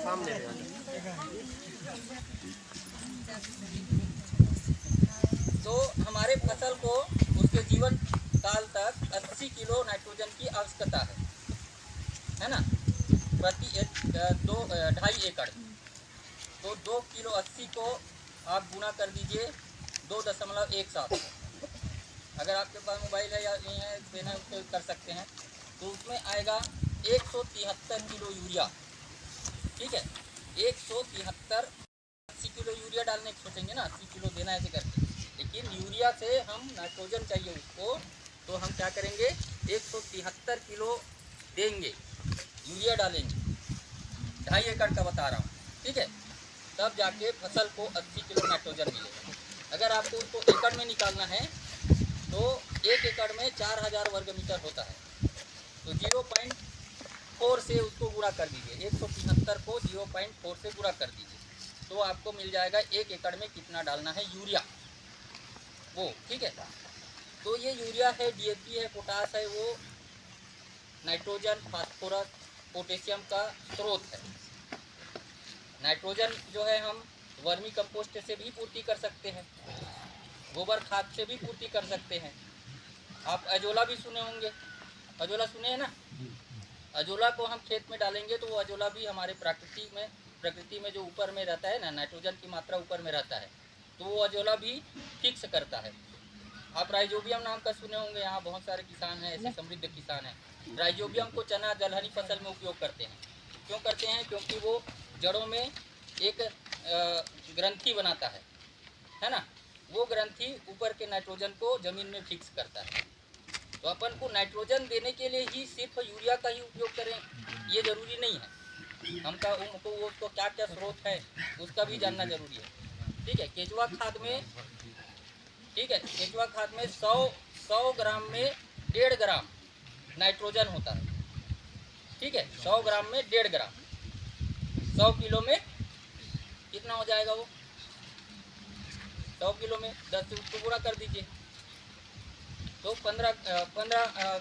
सामने तो हमारे फसल को उसके जीवन काल तक 80 किलो नाइट्रोजन की आवश्यकता है ना, प्रति 2.5 एकड़। तो 2 किलो 80 को आप गुना कर दीजिए 2.17। अगर आपके पास मोबाइल है या नहीं है पेन है उससे कर सकते हैं। तो उसमें आएगा 173 किलो यूरिया। ठीक है, 173। 80 किलो यूरिया डालने की सोचेंगे ना, 80 किलो देना ऐसे करके, लेकिन यूरिया से हम नाइट्रोजन चाहिए उसको, तो हम क्या करेंगे 173 किलो देंगे, यूरिया डालेंगे, 2.5 एकड़ का बता रहा हूँ। ठीक है, तब जाके फसल को 80 किलो नाइट्रोजन मिलेगा। अगर आपको उसको एकड़ में निकालना है तो 1 एकड़ में 4000 वर्ग मीटर होता है। तो 0.4 से उसको गुणा कर दीजिए, 173 को 0.4 से गुणा कर दीजिए, तो आपको मिल जाएगा 1 एकड़ में कितना डालना है यूरिया वो। ठीक है, तो ये यूरिया है, डीएपी है, पोटास है, वो नाइट्रोजन, फास्फोरस, पोटेशियम का स्रोत है। नाइट्रोजन जो है हम वर्मी कंपोस्ट से भी पूर्ति कर सकते हैं, गोबर खाद से भी पूर्ति कर सकते हैं। आप अजोला भी सुने होंगे, अजोला सुने हैं ना? अजोला को हम खेत में डालेंगे तो वो अजोला भी हमारे प्रकृति में जो ऊपर में रहता है ना, नाइट्रोजन की मात्रा ऊपर में रहता है, तो वो अजोला भी फिक्स करता है। आप राइजोबियम नाम का सुने होंगे, यहाँ बहुत सारे किसान हैं, ऐसे समृद्ध किसान हैं। राइजोबियम को चना दलहनी फसल में उपयोग करते हैं। क्यों करते हैं? क्योंकि वो जड़ों में एक ग्रंथि बनाता है ना, वो ग्रंथि ऊपर के नाइट्रोजन को जमीन में फिक्स करता है। तो अपन को नाइट्रोजन देने के लिए ही सिर्फ यूरिया का ही उपयोग करें ये जरूरी नहीं है। हमको उसको क्या क्या स्रोत है उसका भी जानना जरूरी है। ठीक है, केचुआ खाद में, ठीक है, केचुआ खाद में 100 ग्राम में 1.5 ग्राम नाइट्रोजन होता है। ठीक है, 100 ग्राम में 1.5 ग्राम, 100 किलो में कितना हो जाएगा वो? 100 किलो में 10 से उसको पूरा कर दीजिए तो 15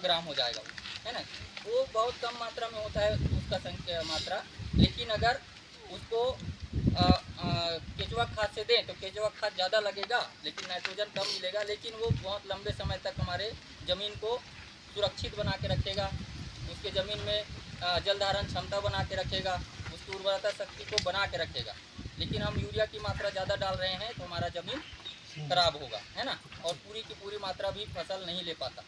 ग्राम हो जाएगा वो, है ना। वो बहुत कम मात्रा में होता है उसका संख्या मात्रा, लेकिन अगर उसको केचुआ खाद से दें तो केचुआ खाद ज़्यादा लगेगा लेकिन नाइट्रोजन कम मिलेगा, लेकिन वो बहुत लंबे समय तक हमारे ज़मीन को सुरक्षित बना के रखेगा, उसके ज़मीन में जल धारण क्षमता बना के रखेगा, उसकी उर्वरता शक्ति को बना के रखेगा। लेकिन हम यूरिया की मात्रा ज़्यादा डाल रहे हैं तो हमारा ज़मीन खराब होगा, है ना, और पूरी की पूरी मात्रा भी फसल नहीं ले पाता।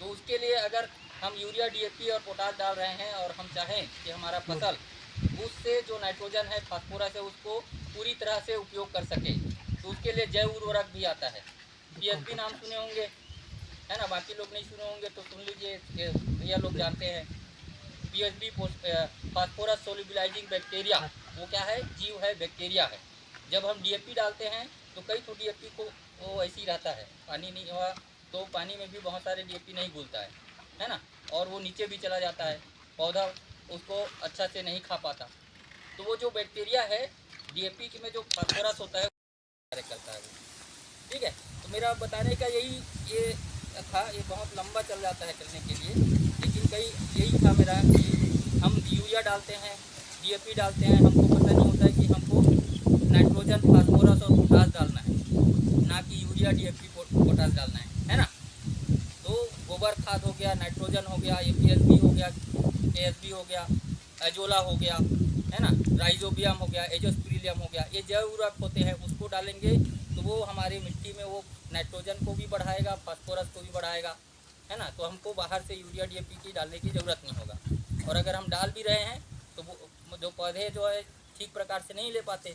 तो उसके लिए अगर हम यूरिया, डीएपी और पोटास डाल रहे हैं और हम चाहें कि हमारा फसल उससे जो नाइट्रोजन है, फास्फोरस है, उसको पूरी तरह से उपयोग कर सके, तो उसके लिए जैव उर्वरक भी आता है। पीएसबी नाम सुने होंगे, है ना, बाकी लोग नहीं सुने होंगे तो सुन लीजिए, भैया लोग जानते हैं। पीएसबी फास्फोरस सोल्युबलाइजिंग बैक्टीरिया, वो क्या है? जीव है, बैक्टीरिया है। जब हम डीएपी डालते हैं तो कई तो डीएपी को वो ऐसे ही रहता है, पानी नहीं हुआ तो पानी में भी बहुत सारे डीएपी नहीं घुलता है ना, और वो नीचे भी चला जाता है, पौधा उसको अच्छा से नहीं खा पाता। तो वो जो बैक्टीरिया है डीएपी में जो फास्फोरस होता है कार्य करता है वो। ठीक है, तो मेरा बताने का ये था, ये बहुत लंबा चल जाता है चलने के लिए, लेकिन यही था मेरा कि हम यूरिया डालते हैं, डीएपी डालते हैं, हमको पता नहीं होता है कि हमको नाइट्रोजन, फास्फोरस और पोटास डालना है, ना कि यूरिया, डीएपी, पोटास डालना है ना। तो गोबर खाद हो गया, नाइट्रोजन हो गया, पीएसबी हो गया, केएसबी हो गया, एजोला हो गया, है ना, राइजोबियम हो गया, एजोस्पिरिलियम हो गया, ये जैव उर्वरक होते हैं, उसको डालेंगे तो वो हमारी मिट्टी में वो नाइट्रोजन को भी बढ़ाएगा, फास्फोरस को भी बढ़ाएगा, है ना। तो हमको बाहर से यूरिया, डीएपी की डालने की ज़रूरत नहीं होगा। और अगर हम डाल भी रहे हैं तो वो जो पौधे जो है ठीक प्रकार से नहीं ले पाते,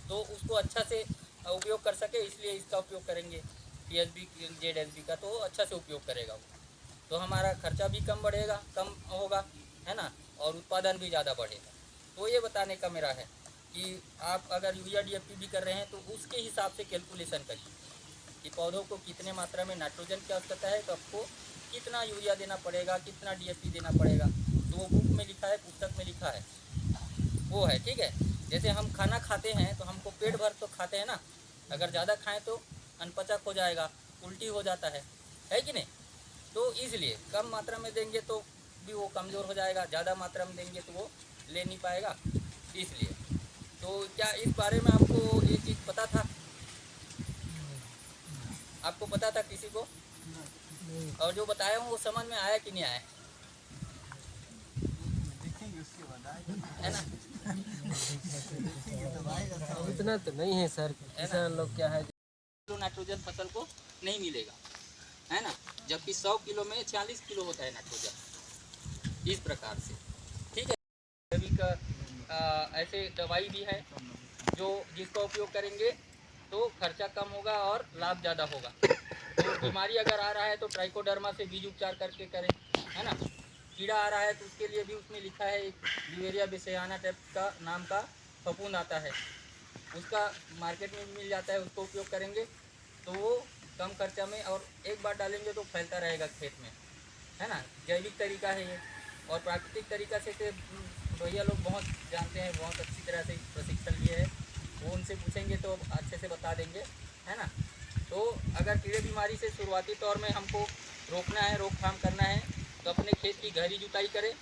तो उसको अच्छा से उपयोग कर सके, इसलिए इसका उपयोग करेंगे, पीएसबी, जेडएसबी का, तो अच्छा से उपयोग करेगा वो। तो हमारा खर्चा भी कम होगा, है ना, और उत्पादन भी ज़्यादा बढ़ेगा। तो ये बताने का मेरा है कि आप अगर यूरिया, डीएपी भी कर रहे हैं तो उसके हिसाब से कैलकुलेशन करिए कि पौधों को कितने मात्रा में नाइट्रोजन की आवश्यकता है, तो आपको कितना यूरिया देना पड़ेगा, कितना डीएपी देना पड़ेगा। तो वो बुक में लिखा है, पुस्तक में लिखा है, वो है। ठीक है, जैसे हम खाना खाते हैं तो हमको पेट भर तो खाते हैं ना, अगर ज़्यादा खाएं तो अनपचक हो जाएगा, उल्टी हो जाता है कि नहीं। तो इसलिए कम मात्रा में देंगे तो भी वो कमज़ोर हो जाएगा, ज़्यादा मात्रा में देंगे तो वो ले नहीं पाएगा, इसलिए। तो क्या इस बारे में आपको ये चीज़ पता था? आपको पता था किसी को? और जो बताया हूँ वो समझ में आया कि नहीं आया? है ना? इतना तो नहीं है सर, किसान लोग क्या है, किलो नाइट्रोजन फसल को नहीं मिलेगा, है ना, जबकि 100 किलो में 46 किलो होता है नाइट्रोजन, इस प्रकार से। ठीक है, जैविक ऐसे दवाई भी है जो जिसका उपयोग करेंगे तो खर्चा कम होगा और लाभ ज़्यादा होगा। तो बीमारी अगर आ रहा है तो ट्राइकोडर्मा से बीज उपचार करके करें, है ना। कीड़ा आ रहा है तो उसके लिए भी उसमें लिखा है, एक ब्यूवेरिया बेसियाना टाइप का नाम का फफूंद आता है, उसका मार्केट में भी मिल जाता है, उसको उपयोग करेंगे तो वो कम खर्चा में और एक बार डालेंगे तो फैलता रहेगा खेत में, है ना। जैविक तरीका है ये। और प्राकृतिक तरीका से भैया लोग बहुत जानते हैं, बहुत अच्छी तरह से प्रशिक्षण लिए है, वो उनसे पूछेंगे तो अच्छे से बता देंगे, है ना। तो अगर कीड़े बीमारी से शुरुआती तौर में हमको रोकना है, रोकथाम करना है, तो अपने खेत की गहरी जुताई करें।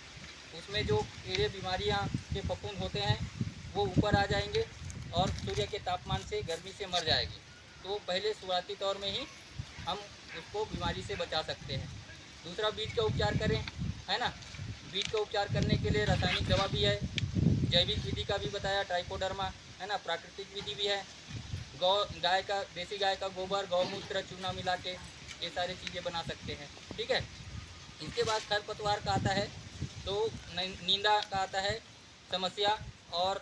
उसमें जो कीड़े बीमारियां के फफूंद होते हैं वो ऊपर आ जाएंगे और सूर्य के तापमान से गर्मी से मर जाएगी। तो पहले शुरुआती तौर में ही हम उसको बीमारी से बचा सकते हैं। दूसरा, बीज का उपचार करें, है ना। बीज का उपचार करने के लिए रासायनिक दवा भी है, जैविक विधि का भी बताया, ट्राइकोडर्मा, है ना। प्राकृतिक विधि भी है, गाय का, देसी गाय का गोबर, गौमूत्र, चूना मिला के ये सारी चीज़ें बना सकते हैं। ठीक है। इसके बाद खरपतवार का आता है, तो नींदा का आता है समस्या, और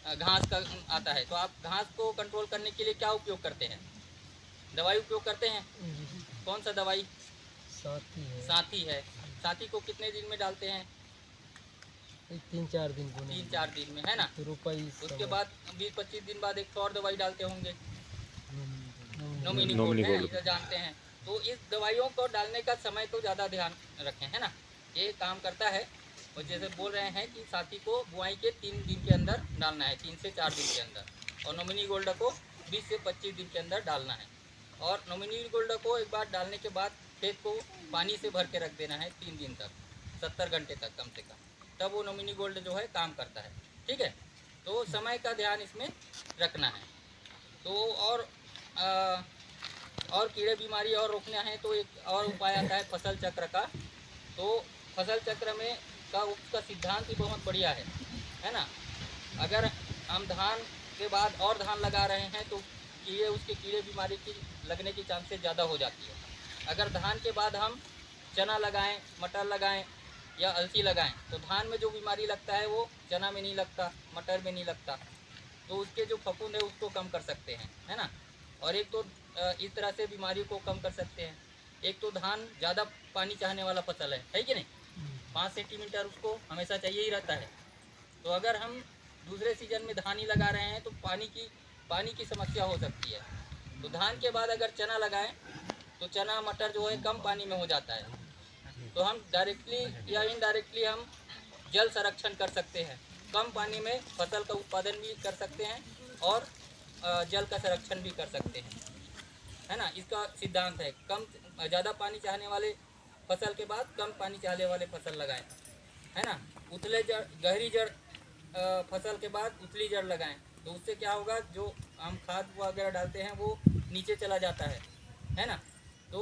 घास का आता है। तो आप घास को कंट्रोल करने के लिए क्या उपयोग करते हैं? दवाई उपयोग करते हैं। कौन सा दवाई? साथी है। साथी है। साथी को कितने दिन में डालते हैं? 3-4 दिन, 3-4 दिन में, है ना। तो रुपये उसके बाद 20-25 दिन बाद एक और दवाई डालते होंगे, नॉमिनी नोमिनी गोल्ड, है, जानते हैं। तो इस दवाइयों को डालने का समय तो ज़्यादा ध्यान रखें, है ना, ये काम करता है। और जैसे बोल रहे हैं कि साथी को बुआई के 3 दिन के अंदर डालना है, 3 से 4 दिन के अंदर, और नोमिनी गोल्ड को 20 से 25 दिन के अंदर डालना है। और नोमिनी गोल्ड को एक बार डालने के बाद खेत को पानी से भर के रख देना है 3 दिन तक, 70 घंटे तक कम से कम, तब वो नोमिनी गोल्ड जो है काम करता है। ठीक है। तो समय का ध्यान इसमें रखना है। तो और कीड़े बीमारी और रोकना है तो एक और उपाय आता है फसल चक्र का। तो फसल चक्र में का उसका सिद्धांत ही बहुत बढ़िया है ना। अगर हम धान के बाद और धान लगा रहे हैं तो उसके कीड़े बीमारी की लगने की चांसेस ज़्यादा हो जाती है। अगर धान के बाद हम चना लगाएं, मटर लगाएं या अलसी लगाएं तो धान में जो बीमारी लगता है वो चना में नहीं लगता, मटर में नहीं लगता। तो उसके जो फफूंद है उसको कम कर सकते हैं, है ना। और एक तो इस तरह से बीमारी को कम कर सकते हैं। एक तो धान ज़्यादा पानी चाहने वाला फसल है कि नहीं, 5 सेंटीमीटर उसको हमेशा चाहिए ही रहता है। तो अगर हम दूसरे सीजन में धान ही लगा रहे हैं तो पानी की समस्या हो सकती है। तो धान के बाद अगर चना लगाएं तो चना मटर जो है कम पानी में हो जाता है। तो हम डायरेक्टली या इनडायरेक्टली हम जल संरक्षण कर सकते हैं, कम पानी में फसल का उत्पादन भी कर सकते हैं और जल का संरक्षण भी कर सकते हैं, है ना। इसका सिद्धांत है, कम ज़्यादा पानी चाहने वाले फसल के बाद कम पानी चाहने वाले फसल लगाएं, है ना। उथले जड़, गहरी जड़ फसल के बाद उथली जड़ लगाएं। तो उससे क्या होगा, जो हम खाद वगैरह डालते हैं वो नीचे चला जाता है ना। तो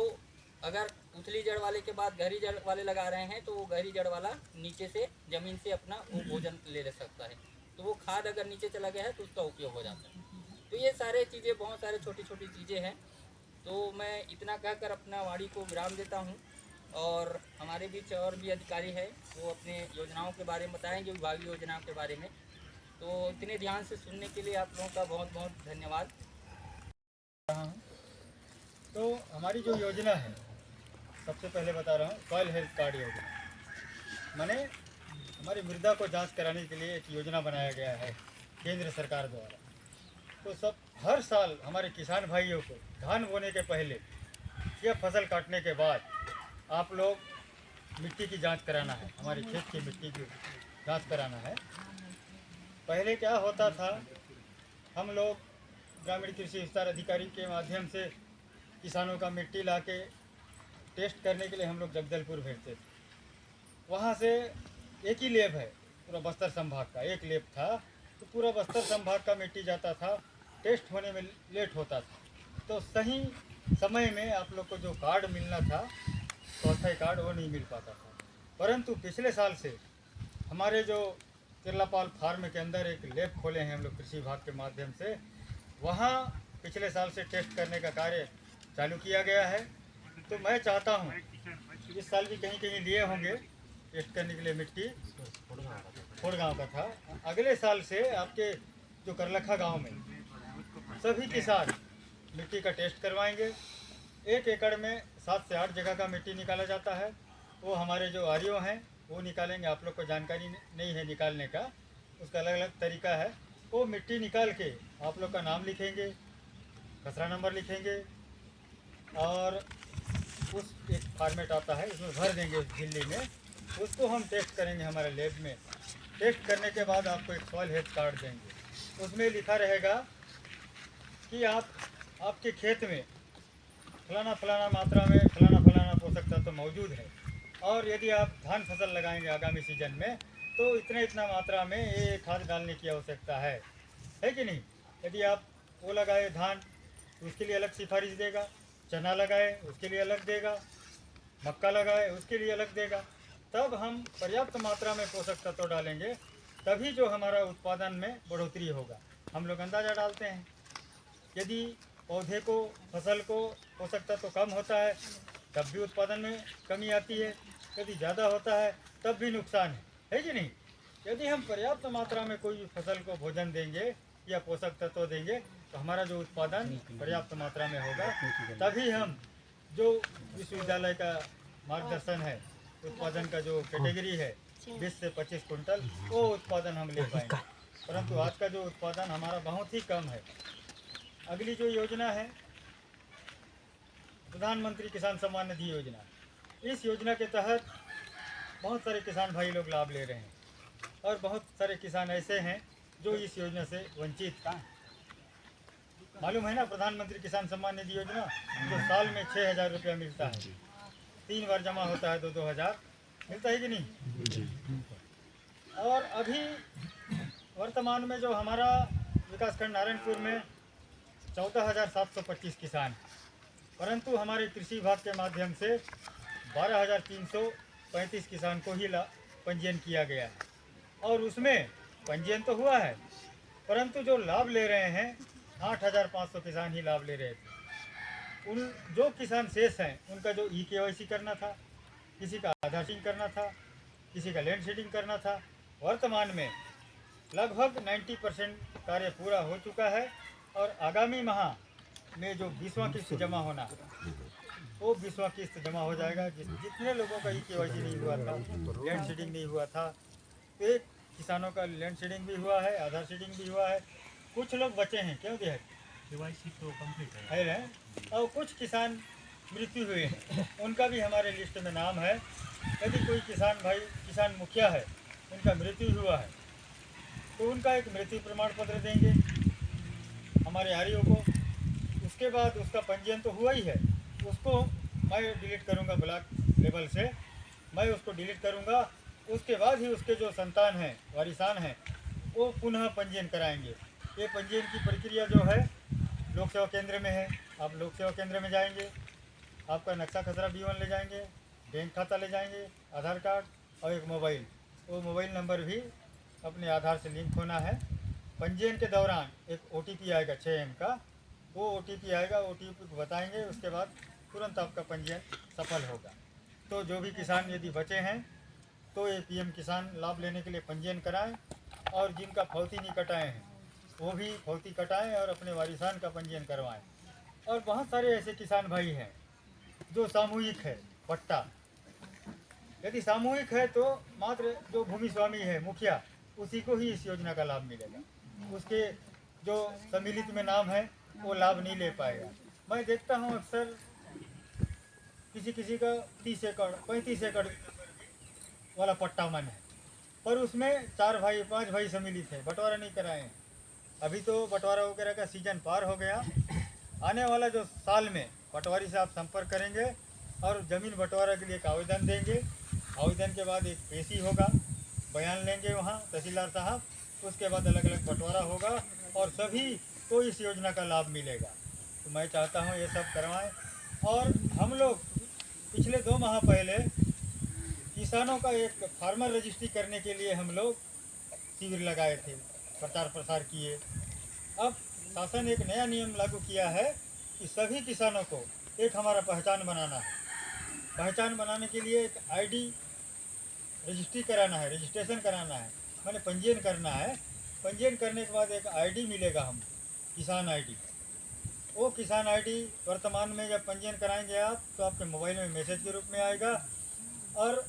अगर उथली जड़ वाले के बाद गहरी जड़ वाले लगा रहे हैं तो वो गहरी जड़ वाला नीचे से ज़मीन से अपना वो भोजन ले सकता है। तो वो खाद अगर नीचे चला गया है तो उसका उपयोग हो जाता है। तो ये सारे चीज़ें, बहुत सारे छोटी छोटी चीज़ें हैं। तो मैं इतना कहकर अपना वाणी को विराम देता हूँ। और हमारे बीच और भी अधिकारी है, वो अपने योजनाओं के बारे में बताएंगे, विभागीय योजनाओं के बारे में। तो इतने ध्यान से सुनने के लिए आप लोगों का बहुत बहुत धन्यवाद। तो हमारी जो योजना है, सबसे पहले बता रहा हूँ, सॉइल हेल्थ कार्ड योजना, माने हमारी मृदा को जांच कराने के लिए एक योजना बनाया गया है केंद्र सरकार द्वारा। तो सब हर साल हमारे किसान भाइयों को धान बोने के पहले या फसल काटने के बाद आप लोग मिट्टी की जांच कराना है, हमारे खेत की मिट्टी की जांच कराना है। पहले क्या होता था, हम लोग ग्रामीण कृषि विस्तार अधिकारी के माध्यम से किसानों का मिट्टी लाके टेस्ट करने के लिए हम लोग जगदलपुर भेजते थे। वहाँ से एक ही लैब है पूरा बस्तर संभाग का, एक लैब था तो पूरा बस्तर संभाग का मिट्टी जाता था, टेस्ट होने में लेट होता था। तो सही समय में आप लोग को जो कार्ड मिलना था, चौथाई कार्ड, वो नहीं मिल पाता था। परंतु पिछले साल से हमारे जो केरलापाल फार्म के अंदर एक लैब खोले हैं हम लोग कृषि विभाग के माध्यम से, वहाँ पिछले साल से टेस्ट करने का कार्य चालू किया गया है। तो मैं चाहता हूँ इस साल भी कहीं कहीं लिए होंगे टेस्ट करने के लिए मिट्टी, खोड़ गाँव का था। अगले साल से आपके जो करलखा गांव में सभी किसान मिट्टी का टेस्ट करवाएंगे। 1 एकड़ में 7 से 8 जगह का मिट्टी निकाला जाता है। वो हमारे जो आरओ हैं वो निकालेंगे। आप लोग को जानकारी नहीं है निकालने का, उसका अलग अलग तरीका है। वो मिट्टी निकाल के आप लोग का नाम लिखेंगे, खसरा नंबर लिखेंगे और उस एक फॉर्मेट आता है उसमें भर देंगे उस झिल्ली में। उसको हम टेस्ट करेंगे हमारे लैब में। टेस्ट करने के बाद आपको एक सॉइल हेल्थ कार्ड देंगे। उसमें लिखा रहेगा कि आपके खेत में फलाना फलाना मात्रा में फलाना पोषक तत्व मौजूद है, और यदि आप धान फसल लगाएंगे आगामी सीजन में तो इतना मात्रा में ये खाद डालने की आवश्यकता है कि नहीं। यदि आप वो लगाए धान तो उसके लिए अलग सिफारिश देगा, चना लगाए उसके लिए अलग देगा, मक्का लगाए उसके लिए अलग देगा। तब हम पर्याप्त मात्रा में पोषक तत्व डालेंगे, तभी जो हमारा उत्पादन में बढ़ोतरी होगा। हम लोग अंदाज़ा डालते हैं, यदि पौधे को, फसल को पोषक तत्व कम होता है तब भी उत्पादन में कमी आती है, यदि ज़्यादा होता है तब भी नुकसान है कि नहीं। यदि हम पर्याप्त मात्रा में कोई फसल को भोजन देंगे या पोषक तत्व देंगे तो हमारा जो उत्पादन पर्याप्त मात्रा में होगा, तभी हम जो विश्वविद्यालय का मार्गदर्शन है, उत्पादन का जो कैटेगरी है 20 से 25 कुंटल, वो उत्पादन हम ले पाएंगे। परंतु आज का जो उत्पादन हमारा बहुत ही कम है। अगली जो योजना है प्रधानमंत्री किसान सम्मान निधि योजना, इस योजना के तहत बहुत सारे किसान भाई लोग लाभ ले रहे हैं, और बहुत सारे किसान ऐसे हैं जो इस योजना से वंचित हैं। मालूम है ना, प्रधानमंत्री किसान सम्मान निधि योजना जो साल में 6,000 रुपया मिलता है, 3 बार जमा होता है, 2-2 हज़ार मिलता है कि नहीं। और अभी वर्तमान में जो हमारा विकासखंड नारायणपुर में 14,725 किसान, परंतु हमारे कृषि विभाग के माध्यम से 12,335 किसान को ही पंजीयन किया गया है। और उसमें पंजीयन तो हुआ है, परंतु जो लाभ ले रहे हैं 8,500 किसान ही लाभ ले रहे थे। उन जो किसान शेष हैं उनका जो EKYC करना था, किसी का आधार सीडिंग करना था, किसी का लैंड सीडिंग करना था। वर्तमान में लगभग 90% कार्य पूरा हो चुका है, और आगामी माह में जो 20वां किस्त जमा होना, वो 20वां किस्त जमा हो जाएगा। जितने लोगों का EKYC नहीं हुआ था, लैंड सीडिंग नहीं हुआ था, एक किसानों का लैंड सीडिंग भी हुआ है, आधार सीडिंग भी हुआ है। कुछ लोग बचे हैं, क्यों दिया KYC तो कम्प्लीट है, और कुछ किसान मृत्यु हुए हैं, उनका भी हमारे लिस्ट में नाम है। यदि कोई किसान भाई, किसान मुखिया है, उनका मृत्यु हुआ है तो उनका एक मृत्यु प्रमाण पत्र देंगे हमारे आरओ को। उसके बाद उसका पंजीयन तो हुआ ही है, उसको मैं डिलीट करूंगा, ब्लॉक लेवल से मैं उसको डिलीट करूंगा। उसके बाद ही उसके जो संतान हैं, वारिसान हैं, वो पुनः पंजीयन कराएंगे। ये पंजीयन की प्रक्रिया जो है लोक सेवा केंद्र में है। आप लोक सेवा केंद्र में जाएंगे, आपका नक्शा खसरा B1 ले जाएंगे, बैंक खाता ले जाएंगे, आधार कार्ड और एक मोबाइल। वो मोबाइल नंबर भी अपने आधार से लिंक होना है। पंजीयन के दौरान एक OTP आएगा 6 अंक का, वो OTP आएगा, OTP को बताएंगे, उसके बाद तुरंत आपका पंजीयन सफल होगा। तो जो भी किसान यदि बचे हैं तो ये PM किसान लाभ लेने के लिए पंजीयन कराएं, और जिनका फौती नहीं कटाए हैं वो भी फौती कटाएं और अपने वारिसान का पंजीयन करवाएं। और बहुत सारे ऐसे किसान भाई हैं जो सामूहिक है पट्टा, यदि सामूहिक है तो मात्र जो भूमि स्वामी है, मुखिया, उसी को ही इस योजना का लाभ मिलेगा। उसके जो सम्मिलित में नाम है वो लाभ नहीं ले पाएगा। मैं देखता हूँ अक्सर किसी का 30 एकड़ 35 एकड़ वाला पट्टा मन है, पर उसमें 4 भाई 5 भाई सम्मिलित है, बंटवारा नहीं कराए हैं। अभी तो बंटवारा वगैरह का सीजन पार हो गया। आने वाला जो साल में पटवारी से आप संपर्क करेंगे और ज़मीन बंटवारा के लिए एक आवेदन देंगे। आवेदन के बाद एक पेशी होगा, बयान लेंगे वहाँ तहसीलदार साहब, उसके बाद अलग अलग बंटवारा होगा और सभी को इस योजना का लाभ मिलेगा। तो मैं चाहता हूँ ये सब करवाएं। और हम लोग पिछले 2 माह पहले किसानों का एक फार्मर रजिस्ट्री करने के लिए हम लोग शिविर लगाए थे, प्रचार प्रसार किए। अब शासन एक नया नियम लागू किया है कि सभी किसानों को एक हमारा पहचान बनाना है। पहचान बनाने के लिए एक आईडी रजिस्ट्री कराना है, रजिस्ट्रेशन कराना है, मैंने पंजीयन करना है। पंजीयन करने के बाद एक आईडी मिलेगा हम, किसान आईडी। वो किसान आईडी वर्तमान में जब पंजीयन कराएंगे आप तो आपके मोबाइल में मैसेज के रूप में आएगा और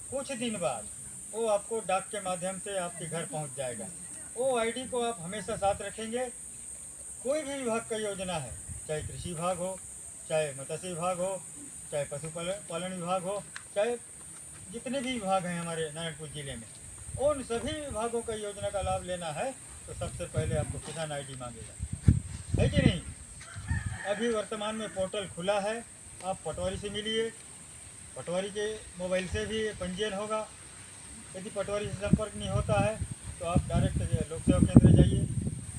कुछ दिन बाद वो आपको डाक के माध्यम से आपके घर पहुंच जाएगा। वो आईडी को आप हमेशा साथ रखेंगे। कोई भी विभाग का योजना है, चाहे कृषि विभाग हो, चाहे मत्स्य विभाग हो, चाहे पशुपालन विभाग हो, चाहे जितने भी विभाग हैं हमारे नारायणपुर जिले में, उन सभी विभागों का योजना का लाभ लेना है तो सबसे पहले आपको किसान आईडी मांगेगा, है कि नहीं। अभी वर्तमान में पोर्टल खुला है, आप पटवारी से मिलिए, पटवारी के मोबाइल से भी पंजीयन होगा। यदि पटवारी से संपर्क नहीं होता है तो आप डायरेक्ट लोक सेवा केंद्र जाइए।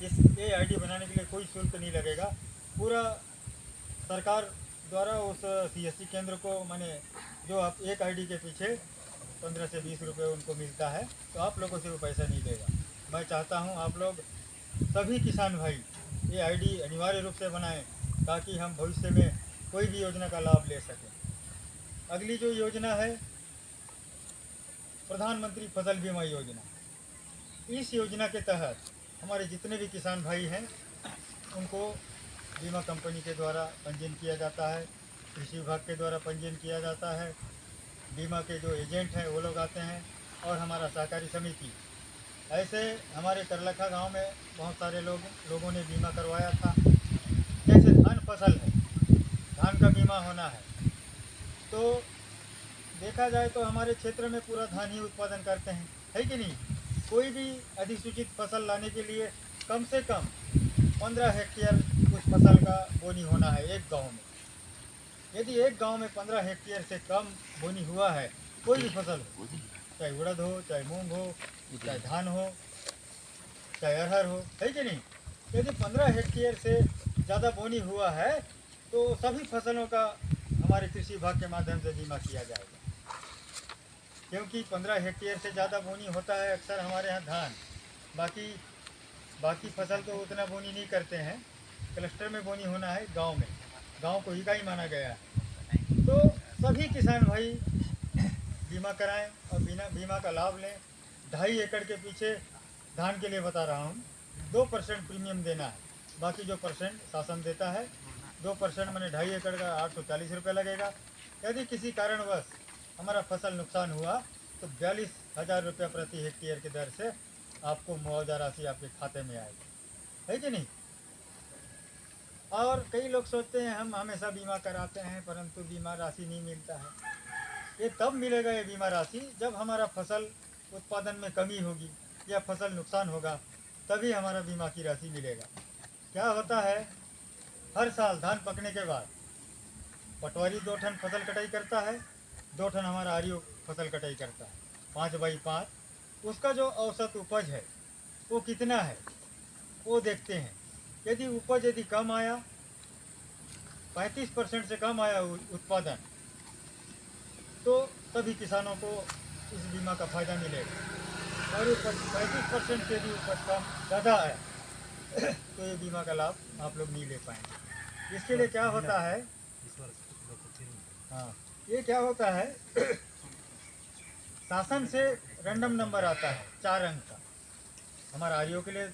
इस ये आईडी बनाने के लिए कोई शुल्क नहीं लगेगा। पूरा सरकार द्वारा उस CSC केंद्र को माने जो आप एक आईडी के पीछे 15 से 20 रुपये उनको मिलता है, तो आप लोगों से वो पैसा नहीं देगा। मैं चाहता हूँ आप लोग सभी किसान भाई ये आईडी अनिवार्य रूप से बनाएं ताकि हम भविष्य में कोई भी योजना का लाभ ले सकें। अगली जो योजना है प्रधानमंत्री फसल बीमा योजना। इस योजना के तहत हमारे जितने भी किसान भाई हैं उनको बीमा कंपनी के द्वारा पंजीयन किया जाता है, कृषि विभाग के द्वारा पंजीयन किया जाता है, बीमा के जो एजेंट हैं वो लोग आते हैं और हमारा सहकारी समिति। ऐसे हमारे करलखा गांव में बहुत सारे लोगों ने बीमा करवाया था। जैसे धान फसल है, धान का बीमा होना है, तो देखा जाए तो हमारे क्षेत्र में पूरा धान ही उत्पादन करते हैं, है कि नहीं। कोई भी अधिसूचित फसल लाने के लिए कम से कम 15 हेक्टेयर उस फसल का बोनी होना है एक गांव में। यदि एक गांव में 15 हेक्टेयर से कम बोनी हुआ है, कोई भी फसल हो, चाहे उड़द हो, चाहे मूंग हो, चाहे धान हो, चाहे अरहर हो, है कि नहीं। यदि 15 हेक्टेयर से ज़्यादा बोनी हुआ है तो सभी फसलों का हमारे कृषि विभाग के माध्यम से बीमा किया जाएगा। क्योंकि 15 हेक्टेयर से ज़्यादा बोनी होता है अक्सर हमारे यहाँ धान, बाकी फसल तो उतना बोनी नहीं करते हैं। क्लस्टर में बोनी होना है गांव में, गांव को इकाई माना गया है। तो सभी किसान भाई बीमा कराएं और बीमा का लाभ लें। 2.5 एकड़ के पीछे धान के लिए बता रहा हूँ 2% प्रीमियम देना है, बाकी जो परसेंट शासन देता है 2% मैंने 2.5 एकड़ का 840 रुपये लगेगा। यदि किसी कारणवश हमारा फसल नुकसान हुआ तो 42,000 रुपये प्रति हेक्टेयर की दर से आपको मुआवजा राशि आपके खाते में आएगी, है कि नहीं। और कई लोग सोचते हैं हम हमेशा बीमा कराते हैं परंतु बीमा राशि नहीं मिलता है। ये तब मिलेगा ये बीमा राशि जब हमारा फसल उत्पादन में कमी होगी या फसल नुकसान होगा, तभी हमारा बीमा की राशि मिलेगा। क्या होता है, हर साल धान पकने के बाद पटवारी 2 टन फसल कटाई करता है, 2 टन हमारा आरियो फसल कटाई करता है 5/5। उसका जो औसत उपज है वो कितना है वो देखते हैं। यदि उपज कम आया, 35% से कम आया उत्पादन, तो सभी किसानों को इस बीमा का फ़ायदा मिलेगा। और 35% से भी उपज कम ज़्यादा आया तो ये बीमा का लाभ आप लोग नहीं ले पाएंगे। इसके लिए क्या होता है, हाँ ये क्या होता है, शासन से रैंडम नंबर आता है 4 अंक का। हमारा आरियो के लिए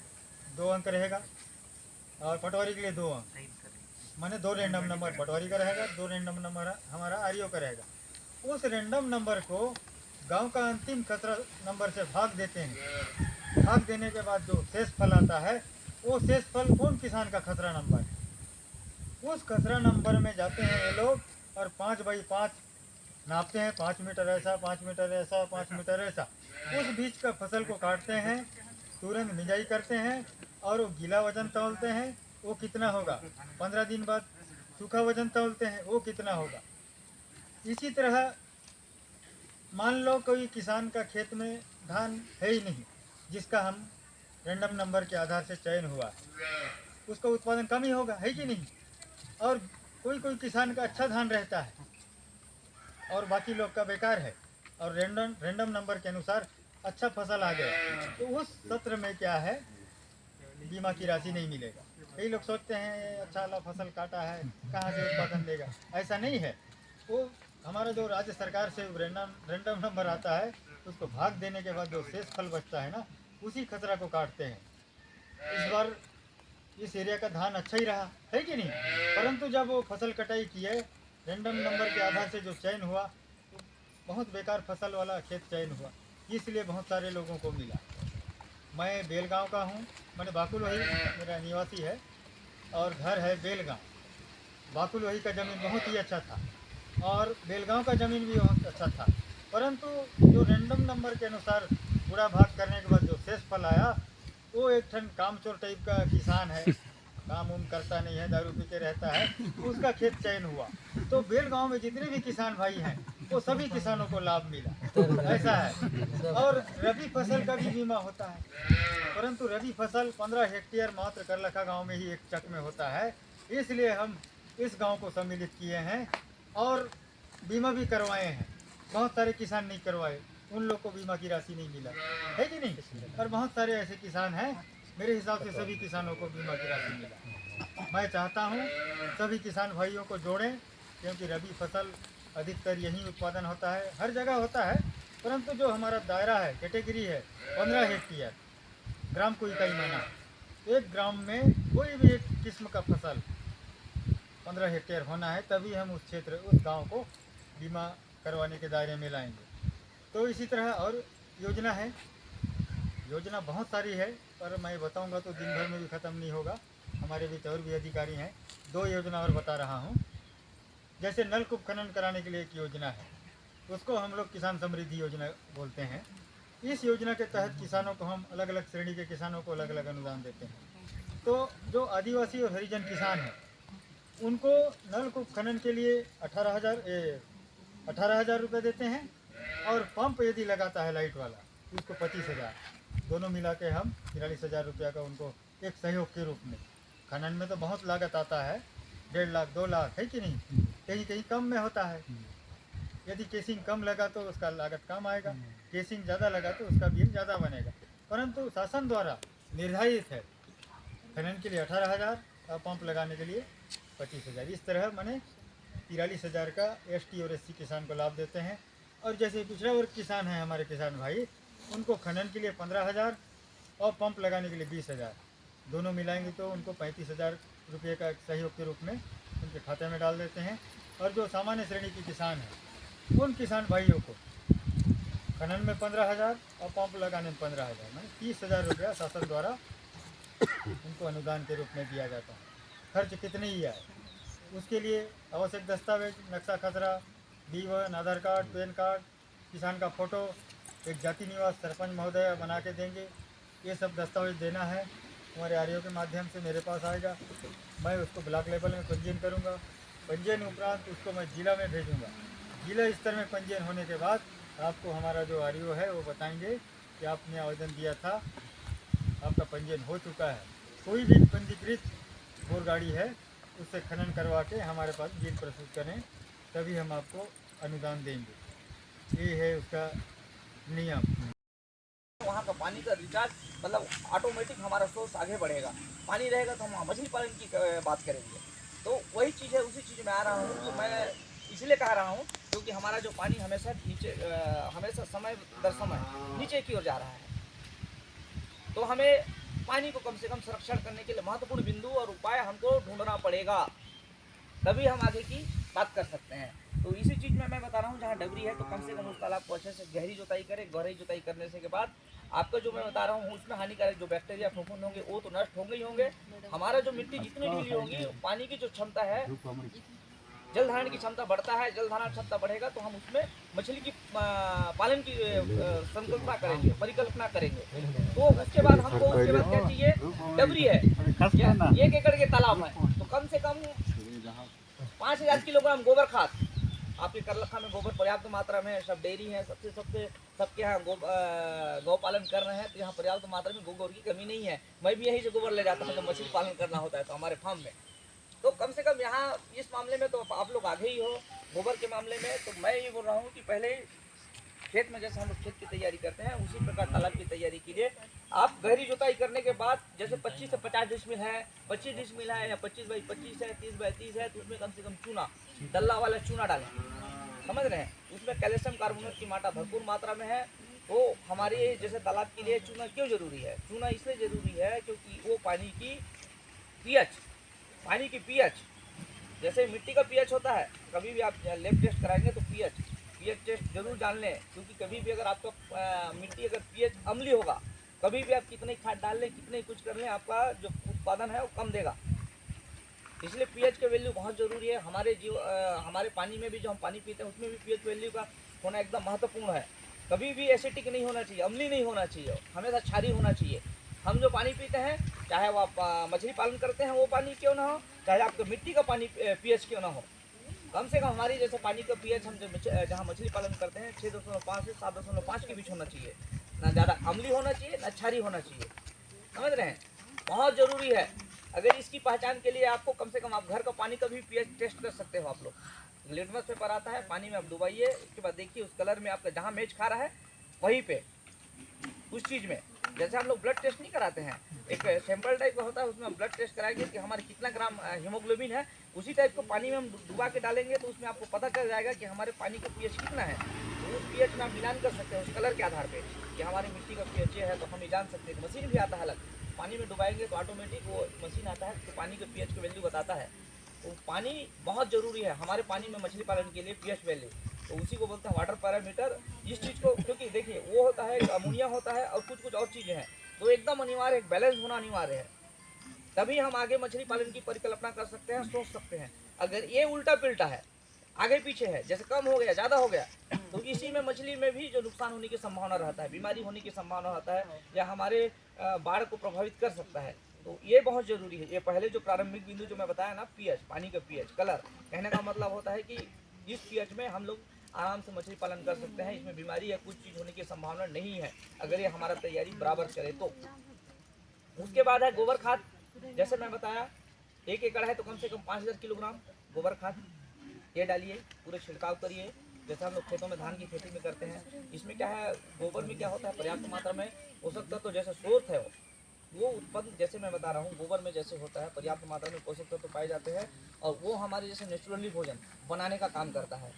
2 अंक रहेगा और पटवारी के लिए 2 अंक, माने 2 रैंडम नंबर पटवारी का रहेगा, 2 रैंडम नंबर हमारा आरियो का रहेगा। उस रैंडम नंबर को गांव का अंतिम खसरा नंबर से भाग देते हैं। भाग देने के बाद जो शेष फल आता है वो शेष फल कौन किसान का खसरा नंबर है, उस खसरा नंबर में जाते हैं ये लोग और 5/5 नापते हैं। 5 मीटर ऐसा, 5 मीटर ऐसा, 5 मीटर ऐसा। उस बीच का फसल को काटते हैं, तुरंत मिजाई करते हैं और वो गीला वजन तौलते हैं, वो कितना होगा। 15 दिन बाद सूखा वजन तौलते हैं, वो कितना होगा। इसी तरह मान लो कोई किसान का खेत में धान है ही नहीं जिसका हम रैंडम नंबर के आधार से चयन हुआ है उसका उत्पादन कम ही होगा, है कि नहीं। और कोई कोई किसान का अच्छा धान रहता है और बाकी लोग का बेकार है, और रैंडम नंबर के अनुसार अच्छा फसल आ गया तो उस सत्र में क्या है, बीमा की राशि नहीं मिलेगा। कई लोग सोचते हैं अच्छा वाला फसल काटा है कहाँ से उत्पादन देगा, ऐसा नहीं है। वो हमारा जो राज्य सरकार से रैंडम नंबर आता है उसको भाग देने के बाद जो शेष फल बचता है ना, उसी खसरा को काटते हैं। इस बार इस एरिया का धान अच्छा ही रहा, है कि नहीं। परंतु जब वो फसल कटाई की है, रैंडम नंबर के आधार से जो चयन हुआ तो बहुत बेकार फसल वाला खेत चयन हुआ, इसलिए बहुत सारे लोगों को मिला। मैं बेलगांव का हूँ, मैंने बाकुलवही मेरा निवासी है और घर है बेलगांव। बाकुलवही का ज़मीन बहुत ही अच्छा था और बेलगांव का ज़मीन भी बहुत अच्छा था, परंतु जो रैंडम नंबर के अनुसार बुरा भाग करने के बाद जो शेष फल आया वो एक ठन कामचोर टाइप का किसान है, काम उम करता नहीं है, दारू पी के रहता है, उसका खेत चयन हुआ। तो बेलगांव में जितने भी किसान भाई हैं वो सभी किसानों को लाभ मिला, ऐसा है। और रबी फसल का भी बीमा होता है, परंतु रबी फसल 15 हेक्टेयर मात्र करलखा गांव में ही एक चक में होता है, इसलिए हम इस गांव को सम्मिलित किए हैं और बीमा भी करवाए हैं। बहुत सारे किसान नहीं करवाए, उन लोग को बीमा की राशि नहीं मिला, है कि नहीं। और बहुत सारे ऐसे किसान हैं, मेरे हिसाब से सभी किसानों को बीमा की राशि मिला। मैं चाहता हूँ सभी किसान भाइयों को जोड़ें, क्योंकि रबी फसल अधिकतर यहीं उत्पादन होता है, हर जगह होता है, परंतु जो हमारा दायरा है, कैटेगरी है 15 हेक्टेयर, ग्राम को इकाई माना, एक ग्राम में कोई भी एक किस्म का फसल 15 हेक्टेयर होना है, तभी हम उस क्षेत्र उस गाँव को बीमा करवाने के दायरे में लाएंगे। तो इसी तरह और योजना है, योजना बहुत सारी है, पर मैं बताऊंगा तो दिन भर में भी ख़त्म नहीं होगा। हमारे बीच और भी अधिकारी हैं, 2 योजना और बता रहा हूँ। जैसे नलकूप खनन कराने के लिए एक योजना है, उसको हम लोग किसान समृद्धि योजना बोलते हैं। इस योजना के तहत किसानों को हम अलग अलग श्रेणी के किसानों को अलग अलग अनुदान देते हैं। तो जो आदिवासी और हरिजन किसान हैं उनको नलकूप खनन के लिए 18,000 रुपये देते हैं, और पंप यदि लगाता है लाइट वाला तो उसको 25,000, दोनों मिला के हम 43,000 रुपया का उनको एक सहयोग के रूप में। खनन में तो बहुत लागत आता है, 1.5 लाख 2 लाख, है कि नहीं। कहीं कहीं कम में होता है, यदि केसिंग कम लगा तो उसका लागत कम आएगा, केसिंग ज़्यादा लगा तो उसका बिल ज़्यादा बनेगा। परंतु शासन द्वारा निर्धारित है खनन के लिए 18,000 और पंप लगाने के लिए 25,000। इस तरह मैंने 43,000 का ST और SC किसान को लाभ देते हैं। और जैसे पिछड़ा वर्ग किसान हैं हमारे किसान भाई, उनको खनन के लिए 15,000 और पंप लगाने के लिए 20,000, दोनों मिलाएंगे तो उनको 35,000 रुपये का सहयोग के रूप में उनके खाते में डाल देते हैं। और जो सामान्य श्रेणी के किसान हैं उन किसान भाइयों को खनन में 15,000 और पंप लगाने में 15,000, मतलब 30,000 रुपया शासन द्वारा उनको अनुदान के रूप में दिया जाता है। खर्च कितने ही आए उसके लिए आवश्यक दस्तावेज, नक्शा खसरा, D1, आधार कार्ड, पैन कार्ड, किसान का फ़ोटो, एक जाति निवास सरपंच महोदय बना के देंगे, ये सब दस्तावेज देना है। हमारे RO के माध्यम से मेरे पास आएगा, मैं उसको ब्लॉक लेवल में पंजीयन करूँगा, पंजीयन उपरांत उसको मैं जिला में भेजूँगा। जिला स्तर में पंजीयन होने के बाद आपको हमारा जो RO है वो बताएंगे कि आपने आवेदन दिया था, आपका पंजीयन हो चुका है। कोई भी पंजीकृत घोड़गाड़ी है उससे खनन करवा के हमारे पास बिल प्रस्तुत करें, तभी हम आपको अनुदान देंगे। ये है उसका नियम। वहाँ का पानी का रिचार्ज मतलब ऑटोमेटिक हमारा सोर्स आगे बढ़ेगा। पानी रहेगा तो हम मछली पालन की बात करेंगे। तो वही चीज़ है, उसी चीज़ में आ रहा हूँ। तो मैं इसलिए कह रहा हूँ क्योंकि हमारा जो पानी हमेशा नीचे, हमेशा समय दर समय नीचे की ओर जा रहा है। तो हमें पानी को कम से कम संरक्षण करने के लिए महत्वपूर्ण बिंदु और उपाय हमको ढूंढना पड़ेगा, तभी हम आगे की बात कर सकते हैं। तो इसी चीज़ में मैं बता रहा हूँ, जहाँ डबरी है तो कम से कम उस तालाब को अच्छे से गहरी जुताई करें। गहरी जुताई करने से के बाद आपका जो मैं बता रहा हूँ उसमें हानिकारक जो बैक्टीरिया फफूंद होंगे वो तो नष्ट होंगे ही होंगे। हमारा जो मिट्टी जितनी ढीली होगी, पानी की जो क्षमता है, जल धारण की क्षमता बढ़ता है। जल धारण क्षमता बढ़ेगा तो हम उसमें मछली की पालन की संकल्पना करेंगे, परिकल्पना करेंगे। तो उसके बाद हमको उसके बाद क्या चाहिए, डबरी है, 1 एकड़ के तालाब है तो कम से कम 5,000 किलोग्राम गोबर खाद आपके करलखा में गोबर पर्याप्त मात्रा में है, सब डेयरी हैं, सबके यहाँ गौ पालन कर रहे हैं, तो यहाँ पर्याप्त मात्रा में गोबर की कमी नहीं है। मैं भी यहीं से गोबर ले जाता हूँ जब मछली पालन करना होता है तो हमारे फार्म में। तो कम से कम यहाँ इस मामले में तो आप लोग आगे ही हो गोबर के मामले में। तो मैं ये बोल रहा हूँ कि पहले खेत में जैसे हम लोग खेत की तैयारी करते हैं उसी प्रकार तालाब की तैयारी कीजिए। आप गहरी जुताई करने के बाद जैसे 25 से 50 डिसमिल है, 25 डिसमिल है या 25 बाई 25 है, 30 बाई 30 है, तो उसमें कम से कम चूना, दल्ला वाला चूना डालें। समझ रहे हैं? उसमें कैल्शियम कार्बोनेट की मात्रा भरपूर मात्रा में है। तो हमारे जैसे तालाब के लिए चूना क्यों जरूरी है? चूना इसलिए जरूरी है क्योंकि वो पानी की पीएच, जैसे मिट्टी का पीएच होता है, कभी भी आप लैब टेस्ट कराएंगे तो पीएच टेस्ट जरूर जान लें। क्योंकि कभी भी अगर आपका मिट्टी अगर पीएच अम्लीय होगा, कभी भी आप कितने खाद डाल लें, कितने कुछ कर लें, आपका जो उत्पादन है वो कम देगा। इसलिए पीएच का वैल्यू बहुत ज़रूरी है। हमारे पानी में भी जो हम पानी पीते हैं उसमें भी पीएच वैल्यू का होना एकदम महत्वपूर्ण है। कभी भी एसिडिक नहीं होना चाहिए, अम्लीय नहीं होना चाहिए, हमेशा क्षारीय होना चाहिए। हम जो पानी पीते हैं, चाहे वो आप मछली पालन करते हैं वो पानी क्यों ना हो, चाहे आपको मिट्टी का पानी पीएच क्यों ना हो, कम से कम हमारी जैसे पानी का पीएच हम जहाँ मछली पालन करते हैं 6.5 से 7.5 के बीच होना चाहिए। ना ज़्यादा अम्लीय होना चाहिए, ना क्षारीय होना चाहिए। समझ रहे हैं? बहुत ज़रूरी है। अगर इसकी पहचान के लिए आपको कम से कम आप घर का पानी का भी पीएच टेस्ट कर सकते हो। आप लोग लिटमस पेपर आता है, पानी में आप डुबाइए, उसके बाद देखिए उस कलर में आपका जहाँ मैच खा रहा है वहीं पे उस चीज़ में, जैसे हम लोग ब्लड टेस्ट नहीं कराते हैं, एक सैंपल टाइप का होता है, उसमें ब्लड टेस्ट कराएंगे कि हमारे कितना ग्राम हीमोग्लोबिन है, उसी टाइप को पानी में हम डुबा के डालेंगे तो उसमें आपको पता चल जाएगा कि हमारे पानी का पीएच कितना है। तो उस पीएच में आप मिलान कर सकते हैं उस कलर के आधार पर कि हमारी मिट्टी का पीएच ये है, तो हम ये जान सकते हैं। मशीन भी आता है अलग, पानी में डुबाएंगे तो ऑटोमेटिक वो मशीन आता है तो पानी के पीएच का वैल्यू बताता है। तो पानी बहुत ज़रूरी है हमारे पानी में मछली पालन के लिए, पीएच वैल्यू, तो उसी को बोलते हैं वाटर पैरामीटर। इस चीज़ को क्योंकि देखिए वो होता है अमोनिया होता है और कुछ और चीज़ें हैं, तो एकदम अनिवार्य, एक बैलेंस होना अनिवार्य है, तभी हम आगे मछली पालन की परिकल्पना कर सकते हैं, सोच सकते हैं। अगर ये उल्टा पिल्टा है, आगे पीछे है, जैसे कम हो गया, ज़्यादा हो गया, तो इसी में मछली में भी जो नुकसान होने की संभावना रहता है, बीमारी होने की संभावना रहता है, या हमारे बाढ़ को प्रभावित कर सकता है। तो ये बहुत ज़रूरी है। ये पहले जो प्रारंभिक बिंदु जो मैं बताया ना, पीएच, पानी का पीएच, कलर, कहने का मतलब होता है कि इस पीएच में हम लोग आराम से मछली पालन कर सकते हैं, इसमें बीमारी या कुछ चीज़ होने की संभावना नहीं है अगर ये हमारा तैयारी बराबर करे तो। उसके बाद है गोबर खाद। जैसे मैं बताया 1 एकड़ है तो कम से कम 5000 किलोग्राम गोबर खाद ये डालिए, पूरे छिड़काव करिए, जैसे हम लोग खेतों में धान की खेती में करते हैं। इसमें क्या है, गोबर में क्या होता है, पर्याप्त मात्रा में पोषक तत्व, तो जैसे स्रोत है वो उत्पन्न, जैसे मैं बता रहा हूँ, गोबर में जैसे होता है पर्याप्त मात्रा में पोषक तत्व तो पाए जाते हैं, और वो हमारे जैसे नेचुरली भोजन बनाने का काम करता है।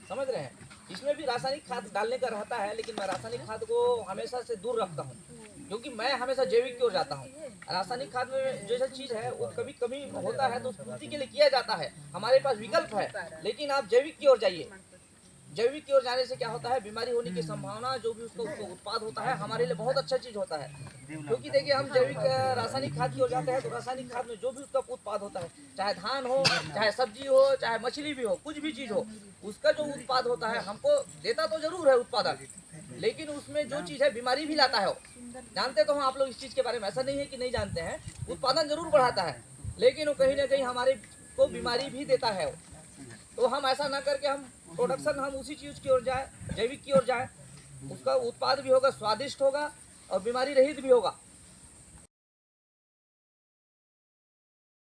समझ रहे हैं? इसमें भी रासायनिक खाद डालने का रहता है, लेकिन मैं रासायनिक खाद को हमेशा से दूर रखता हूँ, क्योंकि मैं हमेशा जैविक की ओर जाता हूँ। रासायनिक खाद में जैसा चीज़ है वो कभी कभी होता है तो उस पूर्ति के लिए किया जाता है, हमारे पास विकल्प है, लेकिन आप जैविक की ओर जाइए। जैविक की ओर जाने से क्या होता है, बीमारी होने की संभावना, जो भी उसका उत्पाद होता है हमारे लिए बहुत अच्छा चीज़ होता है। क्योंकि देखिए हम जैविक रासायनिक खाद की ओर जाते हैं तो रासायनिक खाद में जो भी उसका उत्पाद होता है, चाहे धान हो, चाहे सब्जी हो, चाहे मछली भी हो, कुछ भी चीज़ हो, उसका जो उत्पाद होता है हमको देता तो जरूर है उत्पादन, लेकिन उसमें जो चीज़ है बीमारी भी लाता है। वो जानते तो हम आप लोग इस चीज़ के बारे में, ऐसा नहीं है कि नहीं जानते हैं, उत्पादन जरूर बढ़ाता है, लेकिन वो कहीं ना कहीं हमारे को बीमारी भी देता है। तो हम ऐसा ना करके हम प्रोडक्शन हम उसी चीज़ की ओर जाए, जैविक की ओर जाए, उसका उत्पाद भी होगा, स्वादिष्ट होगा और बीमारी रहित भी होगा।